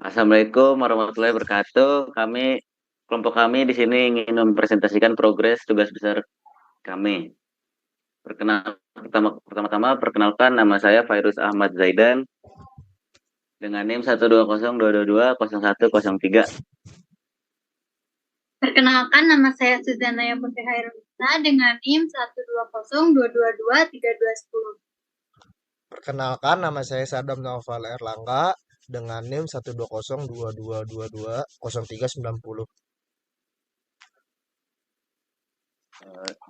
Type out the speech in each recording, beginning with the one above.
Assalamualaikum warahmatullahi wabarakatuh. Kelompok kami di sini ingin mempresentasikan progres tugas besar kami. Pertama-tama perkenalkan, nama saya Fairuz Ahmad Zaidan dengan NIM 12022220103. Perkenalkan, nama saya Suzana Putri Hairunisa dengan NIM 12022223210. Perkenalkan, nama saya Sadam Naufal Erlangga dengan NIM 12022220390.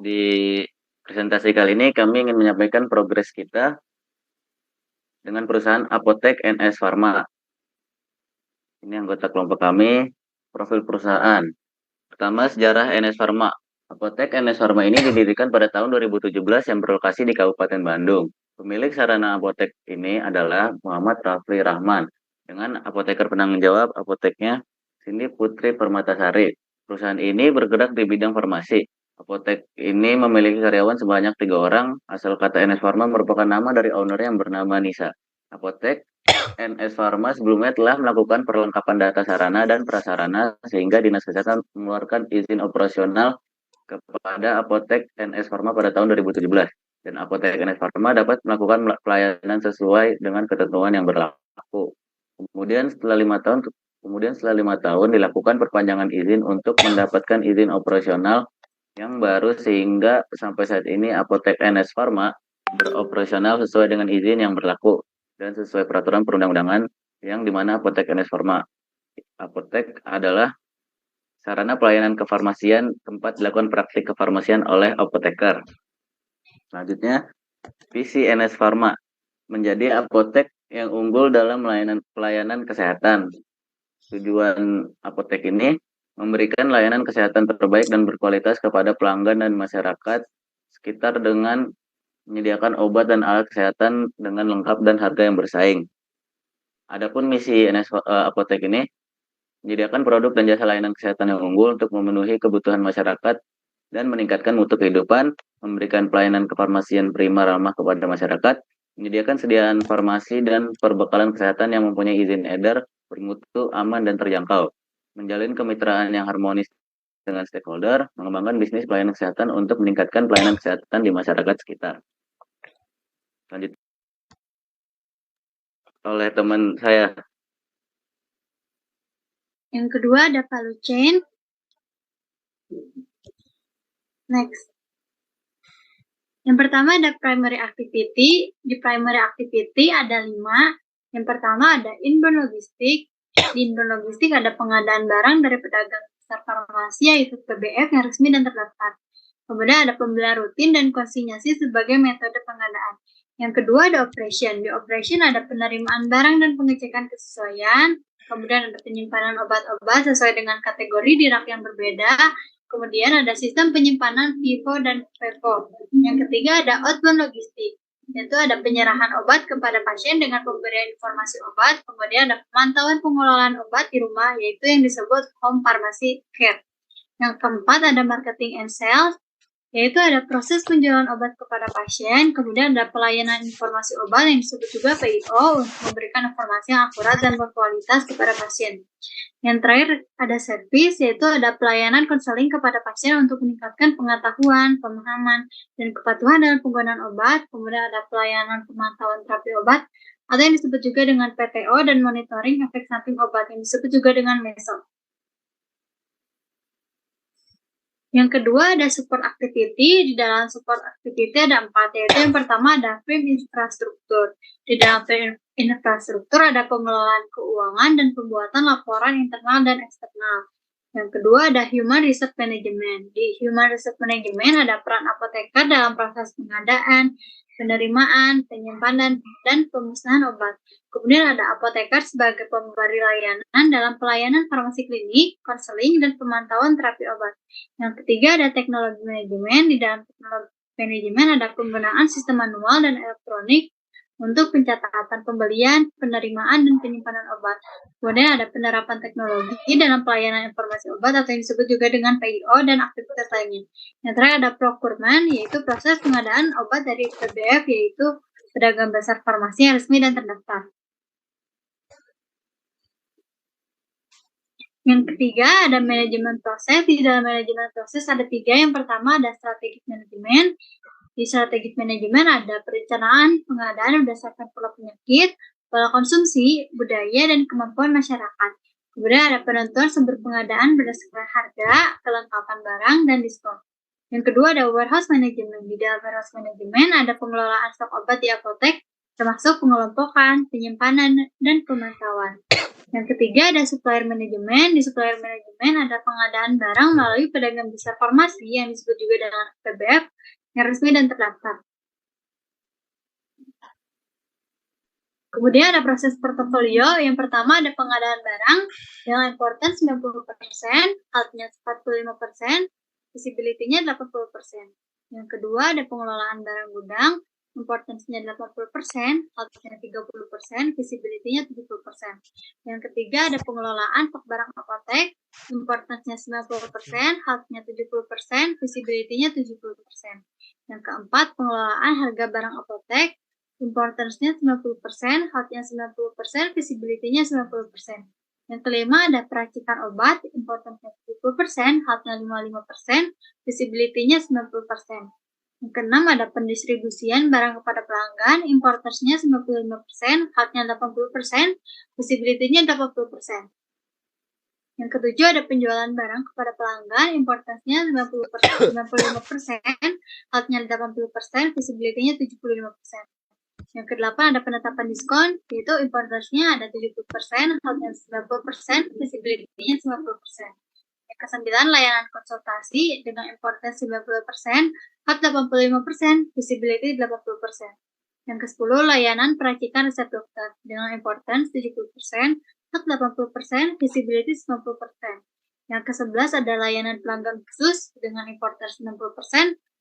Di presentasi kali ini kami ingin menyampaikan progres kita dengan perusahaan Apotek NS Pharma. Ini anggota kelompok kami, profil perusahaan. Pertama, sejarah NS Pharma. Apotek NS Pharma ini didirikan pada tahun 2017 yang berlokasi di Kabupaten Bandung. Pemilik sarana apotek ini adalah Muhammad Rafli Rahman dengan apoteker penanggung jawab apoteknya Cindy Putri Permatasari. Perusahaan ini bergerak di bidang farmasi. Apotek ini memiliki karyawan sebanyak 3 orang. Asal kata NS Pharma merupakan nama dari owner yang bernama Nisa. Apotek NS Pharma sebelumnya telah melakukan perlengkapan data sarana dan prasarana sehingga Dinas Kesehatan mengeluarkan izin operasional kepada Apotek NS Pharma pada tahun 2017 dan Apotek NS Pharma dapat melakukan pelayanan sesuai dengan ketentuan yang berlaku. Kemudian setelah 5 tahun dilakukan perpanjangan izin untuk mendapatkan izin operasional yang baru sehingga sampai saat ini Apotek NS Pharma beroperasional sesuai dengan izin yang berlaku dan sesuai peraturan perundang-undangan yang dimana Apotek NS Pharma. Apotek adalah sarana pelayanan kefarmasian tempat dilakukan praktik kefarmasian oleh apoteker. Selanjutnya, visi NS Pharma menjadi apotek yang unggul dalam pelayanan kesehatan. Tujuan apotek ini memberikan layanan kesehatan terbaik dan berkualitas kepada pelanggan dan masyarakat sekitar dengan menyediakan obat dan alat kesehatan dengan lengkap dan harga yang bersaing. Adapun misi NS Apotek ini menyediakan produk dan jasa layanan kesehatan yang unggul untuk memenuhi kebutuhan masyarakat dan meningkatkan mutu kehidupan, memberikan pelayanan kefarmasian prima ramah kepada masyarakat, menyediakan sediaan farmasi dan perbekalan kesehatan yang mempunyai izin edar, bermutu, aman, dan terjangkau, menjalin kemitraan yang harmonis dengan stakeholder, mengembangkan bisnis pelayanan kesehatan untuk meningkatkan pelayanan kesehatan di masyarakat sekitar. Lanjut oleh teman saya. Yang kedua ada value chain. Next. Yang pertama ada primary activity. Di primary activity ada 5. Yang pertama ada inbound logistik. Di inbound logistik ada pengadaan barang dari pedagang besar farmasi yaitu PBF yang resmi dan terdaftar. Kemudian ada pembelian rutin dan konsinyasi sebagai metode pengadaan. Yang kedua ada operation. Di operation ada penerimaan barang dan pengecekan kesesuaian. Kemudian ada penyimpanan obat-obat sesuai dengan kategori di rak yang berbeda. Kemudian ada sistem penyimpanan FIFO dan FEFO. Yang ketiga ada outbound logistik, yaitu ada penyerahan obat kepada pasien dengan pemberian informasi obat. Kemudian ada pemantauan pengelolaan obat di rumah, yaitu yang disebut home pharmacy care. Yang keempat ada marketing and sales, yaitu ada proses penjualan obat kepada pasien. Kemudian ada pelayanan informasi obat yang disebut juga PIO untuk memberikan informasi yang akurat dan berkualitas kepada pasien. Yang terakhir ada service, yaitu ada pelayanan konseling kepada pasien untuk meningkatkan pengetahuan, pemahaman, dan kepatuhan dalam penggunaan obat. Kemudian ada pelayanan pemantauan terapi obat atau yang disebut juga dengan PTO dan monitoring efek samping obat yang disebut juga dengan MESO. Yang kedua ada support activity. Di dalam support activity ada 4, yaitu yang pertama ada frame infrastruktur. Di dalam frame infrastruktur ada pengelolaan keuangan dan pembuatan laporan internal dan eksternal. Yang kedua ada human resource management. Di human resource management ada peran apoteker dalam proses pengadaan, penerimaan, penyimpanan, dan pemusnahan obat. Kemudian ada apoteker sebagai pemberi layanan dalam pelayanan farmasi klinik, konseling, dan pemantauan terapi obat. Yang ketiga ada teknologi manajemen. Di dalam teknologi manajemen ada penggunaan sistem manual dan elektronik untuk pencatatan pembelian, penerimaan, dan penyimpanan obat. Kemudian ada penerapan teknologi dalam pelayanan informasi obat atau yang disebut juga dengan PIO dan aktivitas lainnya. Yang terakhir ada procurement, yaitu proses pengadaan obat dari PBF, yaitu pedagang besar farmasi yang resmi dan terdaftar. Yang ketiga ada manajemen proses. Di dalam manajemen proses ada 3. Yang pertama ada strategic manajemen. Di strategic manajemen ada perencanaan pengadaan berdasarkan pola penyakit, pola konsumsi, budaya, dan kemampuan masyarakat. Kemudian ada penentuan sumber pengadaan berdasarkan harga, kelengkapan barang, dan diskon. Yang kedua ada warehouse management. Di dalam warehouse management ada pengelolaan stok obat di apotek, termasuk pengelompokan, penyimpanan, dan pemantauan. Yang ketiga ada supplier management. Di supplier management ada pengadaan barang melalui pedagang besar farmasi yang disebut juga dengan PBF yang resmi dan terdaftar. Kemudian ada proses portofolio. Yang pertama ada pengadaan barang dengan importance 90%, outnya 45%, visibility-nya 80%. Yang kedua ada pengelolaan barang gudang, importance-nya 80%, outnya 30%, visibility-nya 70%. Yang ketiga ada pengelolaan stok barang apotek, importance-nya 90%, outnya 70%, visibility-nya 70%. Yang keempat pengelolaan harga barang apotek, importance-nya 90%, outnya 90%, visibility-nya 90%. Yang kelima ada peracikan obat, importance-nya 70%, outnya 55%, visibility-nya 90%. Yang keenam ada pendistribusian barang kepada pelanggan, importance-nya 95%, outnya 80%, visibility-nya 80%. Yang ketujuh ada penjualan barang kepada pelanggan, importance-nya 95%, outnya 80%, visibility-nya 75%. Yang kedelapan ada penetapan diskon, yaitu importance-nya ada 70%, outnya 90%, visibility-nya 90%. Yang kesembilan layanan konsultasi dengan importance 90%, out 85%, visibility 80%. Yang kesepuluh layanan peracikan resep dokter dengan importance 70%, out 80%, visibility 90%. Yang ke-11 ada layanan pelanggan khusus dengan importance 60%,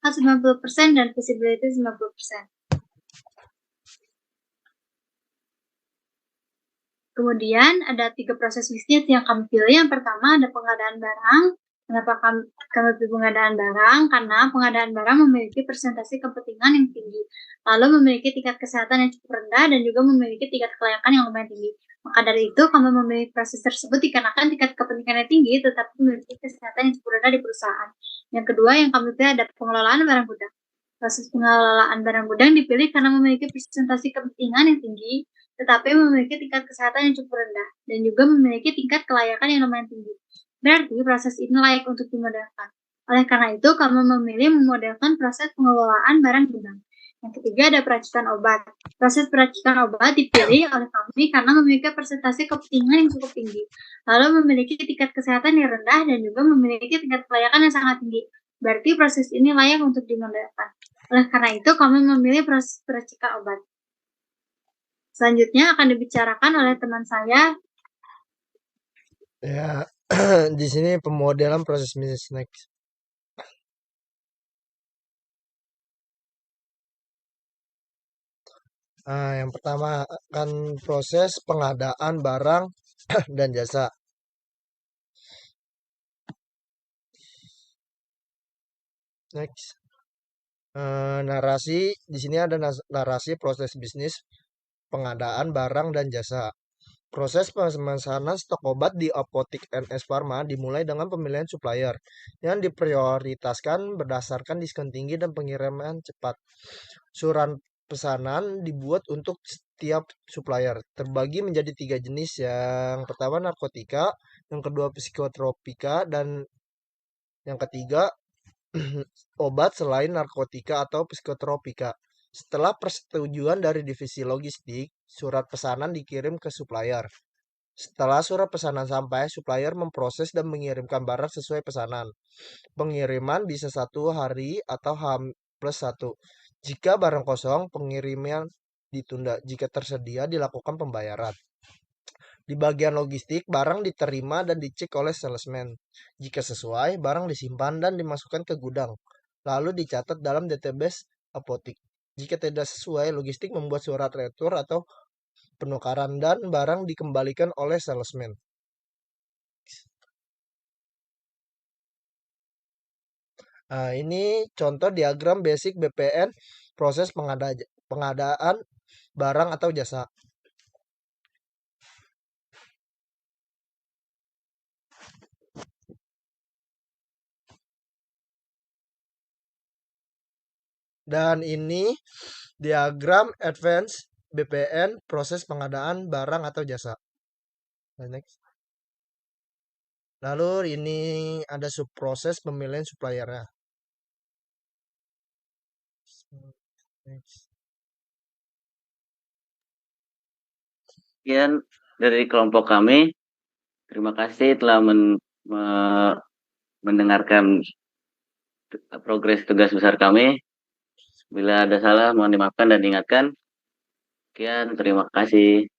out 90%, dan visibility 90%. Kemudian ada 3 proses bisnis yang kami pilih. Yang pertama ada pengadaan barang. Kenapa kami pilih pengadaan barang? Karena pengadaan barang memiliki presentasi kepentingan yang tinggi, lalu memiliki tingkat kesehatan yang cukup rendah, dan juga memiliki tingkat kelayakan yang lumayan tinggi. Maka dari itu kami memilih proses tersebut dikarenakan tingkat kepentingannya tinggi, tetapi memiliki kesehatan yang cukup rendah di perusahaan. Yang kedua yang kami pilih ada pengelolaan barang gudang. Proses pengelolaan barang gudang dipilih karena memiliki presentasi kepentingan yang tinggi, tetapi memiliki tingkat kesehatan yang cukup rendah, dan juga memiliki tingkat kelayakan yang lumayan tinggi. Berarti proses ini layak untuk dimodelkan. Oleh karena itu, kami memilih memodelkan proses pengelolaan barang gudang. Yang ketiga ada peracikan obat. Proses peracikan obat dipilih oleh kami karena memiliki presentasi kepentingan yang cukup tinggi, lalu memiliki tingkat kesehatan yang rendah, dan juga memiliki tingkat kelayakan yang sangat tinggi. Berarti proses ini layak untuk dimodelkan. Oleh karena itu, kami memilih proses peracikan obat. Selanjutnya akan dibicarakan oleh teman saya. Ya, di sini pemodelan proses bisnis next. Yang pertama akan proses pengadaan barang dan jasa. Next. Narasi di sini ada narasi proses bisnis pengadaan barang dan jasa. Proses pemesanan stok obat di Apotik NS Pharma dimulai dengan pemilihan supplier yang diprioritaskan berdasarkan diskon tinggi dan pengiriman cepat. Surat pesanan dibuat untuk setiap supplier, terbagi menjadi 3 jenis. Yang pertama narkotika, yang kedua psikotropika, dan yang ketiga obat selain narkotika atau psikotropika. Setelah persetujuan dari divisi logistik, surat pesanan dikirim ke supplier. Setelah surat pesanan sampai, supplier memproses dan mengirimkan barang sesuai pesanan. Pengiriman bisa 1 hari atau H+1. Jika barang kosong, pengiriman ditunda. Jika tersedia, dilakukan pembayaran. Di bagian logistik, barang diterima dan dicek oleh salesman. Jika sesuai, barang disimpan dan dimasukkan ke gudang, lalu dicatat dalam database apotik. Jika tidak sesuai, logistik membuat surat retur atau penukaran dan barang dikembalikan oleh salesman. Ini contoh diagram basic BPN proses pengadaan barang atau jasa. Dan ini diagram advance BPN proses pengadaan barang atau jasa. Next. Lalu ini ada subproses pemilihan suppliernya. Next. Sekian dari kelompok kami. Terima kasih telah mendengarkan progres tugas besar kami. Bila ada salah, mohon dimaafkan dan diingatkan. Sekian, terima kasih.